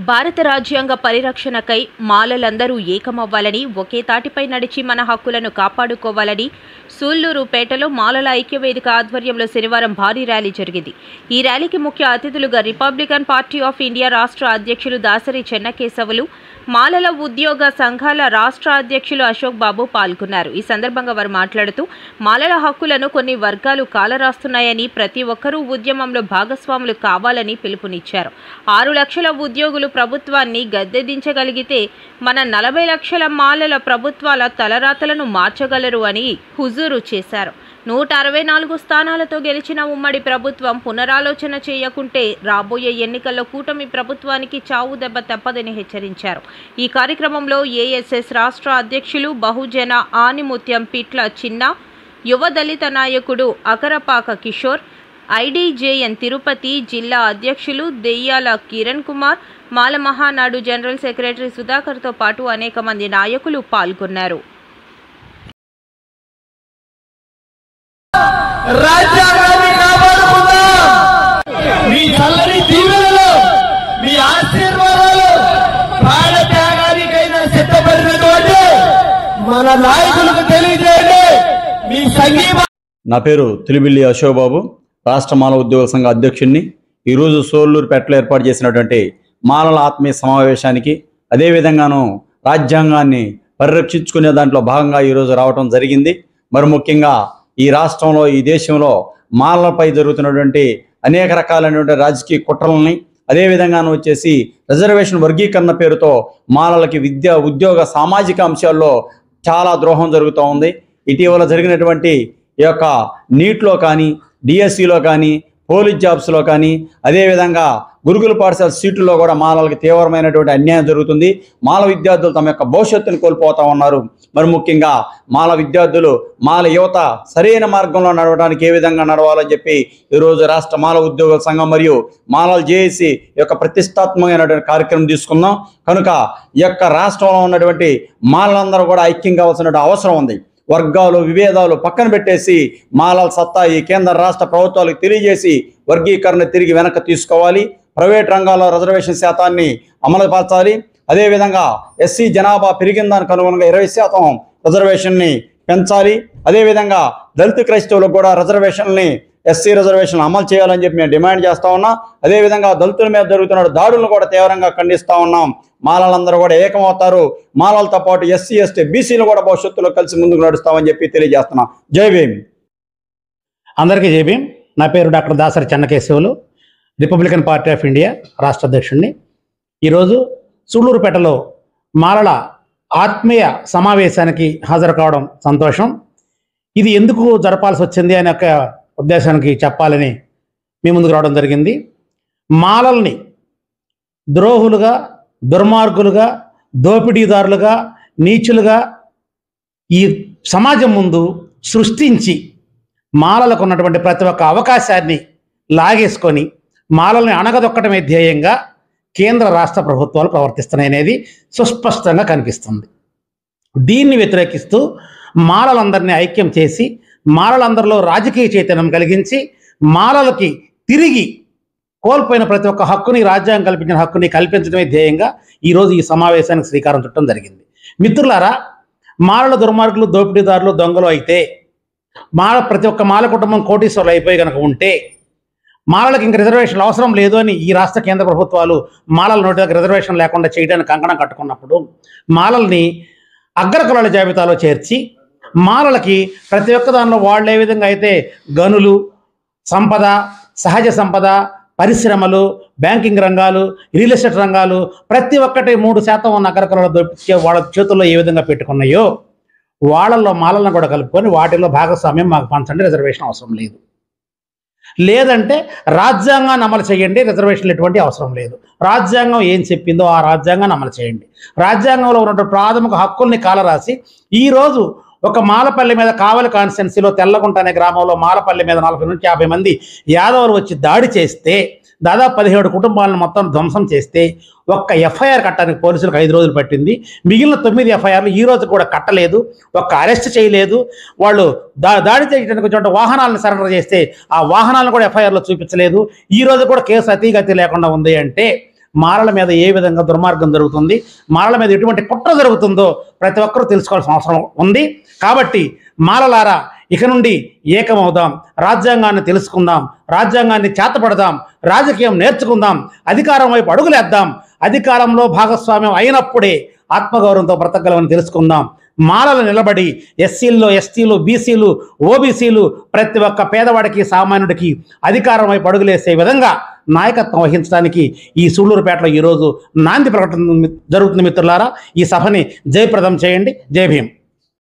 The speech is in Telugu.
భారత రాజ్యాంగ పరిరక్షణకై మాలలందరూ ఏకమవ్వాలని, ఒకే తాటిపై నడిచి మన హక్కులను కాపాడుకోవాలని సూళ్లూరుపేటలో మాలల ఐక్యవేదిక ఆధ్వర్యంలో శనివారం భారీ ర్యాలీ జరిగింది. ఈ ర్యాలీకి ముఖ్య అతిథులుగా రిపబ్లికన్ పార్టీ ఆఫ్ ఇండియా రాష్ట్ర అధ్యక్షులు దాసరి చెన్నకేశవులు, మాలల ఉద్యోగ సంఘాల రాష్ట్ర అధ్యక్షులు అశోక్ బాబు పాల్గొన్నారు. ఈ సందర్భంగా వారు మాట్లాడుతూ మాలల హక్కులను కొన్ని వర్గాలు కాలరాస్తున్నాయని, ప్రతి ఒక్కరూ ఉద్యమంలో భాగస్వాములు కావాలని పిలుపునిచ్చారు. 6 లక్షల ఉద్యోగులు ప్రభుత్వాన్ని గద్దెదించగలిగితే మన 40 లక్షల మాలల ప్రభుత్వాల తలరాతలను మార్చగలరు అని హుజూరు చేశారు. 164 స్థానాలతో గెలిచిన ఉమ్మడి ప్రభుత్వం పునరాలోచన చేయకుంటే రాబోయే ఎన్నికల్లో కూటమి ప్రభుత్వానికి చావు దెబ్బ తప్పదని హెచ్చరించారు. ఈ కార్యక్రమంలో ఏఎస్ఎస్ రాష్ట్ర అధ్యక్షులు బహుజన ఆనిముత్యం పిట్ల చిన్న, యువ దళిత నాయకుడు అకరపాక కిషోర్, ఐడీజేఎన్ తిరుపతి జిల్లా అధ్యక్షులు దెయ్యాల కిరణ్ కుమార్, మాల మహానాడు జనరల్ సెక్రటరీ సుధాకర్తో పాటు అనేక మంది నాయకులు పాల్గొన్నారు. రాజ్యాంగాన్ని కాపాడుకుందాం. మీ చల్లని దీవెనలు, మీ ఆశీర్వాదాలు, ప్రాణ త్యాగానికైనా సిద్ధపడినటువంటి మన నాయకులకు తెలియజేయండి. మీ సంఘీభావం. నా పేరు తిలిబిల్లి అశోక్ బాబు, రాష్ట్ర మాల ఉద్యోగ సంఘ అధ్యక్షుడిని. ఈరోజు సూళ్లూరుపేటలో ఏర్పాటు చేసినటువంటి మాలల ఆత్మీయ సమావేశానికి, అదేవిధంగాను రాజ్యాంగాన్ని పరిరక్షించుకునే దాంట్లో భాగంగా ఈరోజు రావడం జరిగింది. మరి ముఖ్యంగా ఈ రాష్ట్రంలో, ఈ దేశంలో మాలలపై జరుగుతున్నటువంటి అనేక రకాలైనటువంటి రాజకీయ కుట్రలని, అదేవిధంగాను వచ్చేసి రిజర్వేషన్ వర్గీకరణ పేరుతో మాలలకి విద్య, ఉద్యోగ, సామాజిక అంశాల్లో చాలా ద్రోహం జరుగుతూ ఉంది. ఇటీవల జరిగినటువంటి ఈ యొక్క నీట్లో కానీ, డిఎస్సిలో కానీ, పోలీస్ జాబ్స్లో కానీ, అదేవిధంగా గురుకుల పాఠశాల సీట్లలో కూడా మాలలకు తీవ్రమైనటువంటి అన్యాయం జరుగుతుంది. మాల విద్యార్థులు తమ యొక్క భవిష్యత్తును కోల్పోతూ ఉన్నారు. మరి ముఖ్యంగా మాల విద్యార్థులు, మాల యువత సరైన మార్గంలో నడవడానికి ఏ విధంగా నడవాలని చెప్పి ఈరోజు రాష్ట్ర మాల ఉద్యోగుల సంఘం మరియు మాలల జేఏసీ యొక్క ప్రతిష్టాత్మకమైనటువంటి కార్యక్రమం తీసుకున్నాం. కనుక ఈ యొక్క రాష్ట్రంలో ఉన్నటువంటి మాలలందరూ కూడా ఐక్యం కావాల్సిన అవసరం ఉంది. వర్గాలు, విభేదాలు పక్కన పెట్టేసి మాలల సత్తా ఈ కేంద్ర రాష్ట్ర ప్రభుత్వాలకు తెలియజేసి వర్గీకరణ తిరిగి వెనక్కి తీసుకోవాలి. ప్రైవేట్ రంగాల్లో రిజర్వేషన్ శాతాన్ని అమలుపరచాలి. అదేవిధంగా ఎస్సీ జనాభా పెరిగిన దానికి అనుగుణంగా 20% రిజర్వేషన్ని పెంచాలి. అదేవిధంగా దళిత క్రైస్తవులకు కూడా రిజర్వేషన్ని, ఎస్సీ రిజర్వేషన్ అమలు చేయాలని చెప్పి మేము డిమాండ్ చేస్తూ ఉన్నాం. అదేవిధంగా దళితుల మీద జరుగుతున్న దాడులను కూడా తీవ్రంగా ఖండిస్తూ ఉన్నాం. మాలలందరూ కూడా ఏకమవుతారు. మాలలతో పాటు ఎస్సీ, ఎస్టీ, బీసీలు కూడా భవిష్యత్తులో కలిసి ముందుకు నడుస్తామని చెప్పి తెలియజేస్తున్నాం. జై భీమ్. అందరికీ జై భీమ్. నా పేరు doctor Dasari Chennakesavulu, Republican party of India రాష్ట్ర అధ్యక్షుడిని. ఈరోజు సూళ్లూరుపేటలో మాలల ఆత్మీయ సమావేశానికి హాజరు కావడం సంతోషం. ఇది ఎందుకు జరపాల్సి వచ్చింది అనే ఒక ఉద్దేశానికి చెప్పాలని మీ ముందుకు రావడం జరిగింది. మాలల్ని ద్రోహులుగా, దుర్మార్గులుగా, దోపిడీదారులుగా, నీచులుగా ఈ సమాజం ముందు సృష్టించి మాలలకు ఉన్నటువంటి ప్రతి ఒక్క అవకాశాన్ని లాగేసుకొని మాలల్ని అణగదొక్కడమే ధ్యేయంగా కేంద్ర రాష్ట్ర ప్రభుత్వాలు ప్రవర్తిస్తున్నాయనేది సుస్పష్టంగా కనిపిస్తుంది. దీన్ని వ్యతిరేకిస్తూ మాలలందరినీ ఐక్యం చేసి, మాలలందరిలో రాజకీయ చైతన్యం కలిగించి, మాలలకి తిరిగి కోల్పోయిన ప్రతి ఒక్క హక్కుని, రాజ్యాంగం కల్పించిన హక్కుని కల్పించడమే ధ్యేయంగా ఈరోజు ఈ సమావేశానికి శ్రీకారం చుట్టడం జరిగింది. మిత్రులారా, మాలల దుర్మార్గులు, దోపిడీదారులు, దొంగలు అయితే ప్రతి ఒక్క మాల కుటుంబం కోటీశ్వరులు అయిపోయి కనుక ఉంటే మాలలకు ఇంక రిజర్వేషన్లు అవసరం లేదు అని ఈ రాష్ట్ర కేంద్ర ప్రభుత్వాలు మాలల నోటి దగ్గర రిజర్వేషన్ లేకుండా చేయడానికి కంకణం కట్టుకున్నప్పుడు, మాలల్ని అగ్రకులాల జాబితాలో చేర్చి మాలలకి ప్రతి ఒక్క దానిలో వాళ్ళు ఏ విధంగా అయితే గనులు, సంపద, సహజ సంపద, పరిశ్రమలు, బ్యాంకింగ్ రంగాలు, రియల్ ఎస్టేట్ రంగాలు ప్రతి ఒక్కటి 3% ఉన్న అగ్రకులాలు దొరికే వాళ్ళ చేతుల్లో ఏ విధంగా పెట్టుకున్నాయో వాళ్ళల్లో మాలలను కూడా కలుపుకొని వాటిల్లో భాగస్వామ్యం మాకు పంచండి, రిజర్వేషన్ అవసరం లేదు. లేదంటే రాజ్యాంగాన్ని అమలు చేయండి, రిజర్వేషన్లు ఎటువంటి అవసరం లేదు. రాజ్యాంగం ఏం చెప్పిందో ఆ రాజ్యాంగాన్ని అమలు చేయండి. రాజ్యాంగంలో ఉన్నటువంటి ప్రాథమిక హక్కుల్ని కాలరాసి ఈరోజు ఒక మాలపల్లి మీద కావలి కాన్స్టిట్యున్సీలో తెల్లగుంట అనే గ్రామంలో మాలపల్లి మీద 40 నుంచి 50 మంది యాదవులు వచ్చి దాడి చేస్తే, దాదాపు 17 కుటుంబాలను మొత్తం ధ్వంసం చేస్తే ఒక్క ఎఫ్ఐఆర్ కట్టడానికి పోలీసులకు 5 రోజులు పట్టింది. మిగిలిన 9 ఎఫ్ఐఆర్లు ఈ రోజు కూడా కట్టలేదు, ఒక్క అరెస్ట్ చేయలేదు. వాళ్ళు దాడి చేయడానికి చోట వాహనాలను సరెండర్ చేస్తే ఆ వాహనాలను కూడా ఎఫ్ఐఆర్లో చూపించలేదు. ఈ రోజు కూడా కేసు అతీగతి లేకుండా ఉంది. అంటే మాలల మీద ఏ విధంగా దుర్మార్గం జరుగుతుంది, మాలల మీద ఎటువంటి కుట్ర జరుగుతుందో ప్రతి ఒక్కరూ తెలుసుకోవాల్సిన అవసరం ఉంది. కాబట్టి మాలలారా ఇక నుండి ఏకమవుదాం, రాజ్యాంగాన్ని తెలుసుకుందాం, రాజ్యాంగాన్ని చేతపడదాం, రాజకీయం నేర్చుకుందాం, అధికారం వైపు అడుగులేద్దాం. అధికారంలో భాగస్వామ్యం అయినప్పుడే ఆత్మగౌరవంతో బ్రతకగలమని తెలుసుకుందాం. మాలలు నిలబడి ఎస్సీల్లో, ఎస్టీలు, బీసీలు, ఓబీసీలు ప్రతి ఒక్క పేదవాడికి, సామాన్యుడికి అధికారం వైపు అడుగులేసే విధంగా నాయకత్వం వహించడానికి ఈ సూళ్లూరుపేటలో ఈరోజు నాంది ప్రకటన జరుగుతుంది. మిత్రులారా, ఈ సభని జయప్రదం చేయండి. జై భీమ్.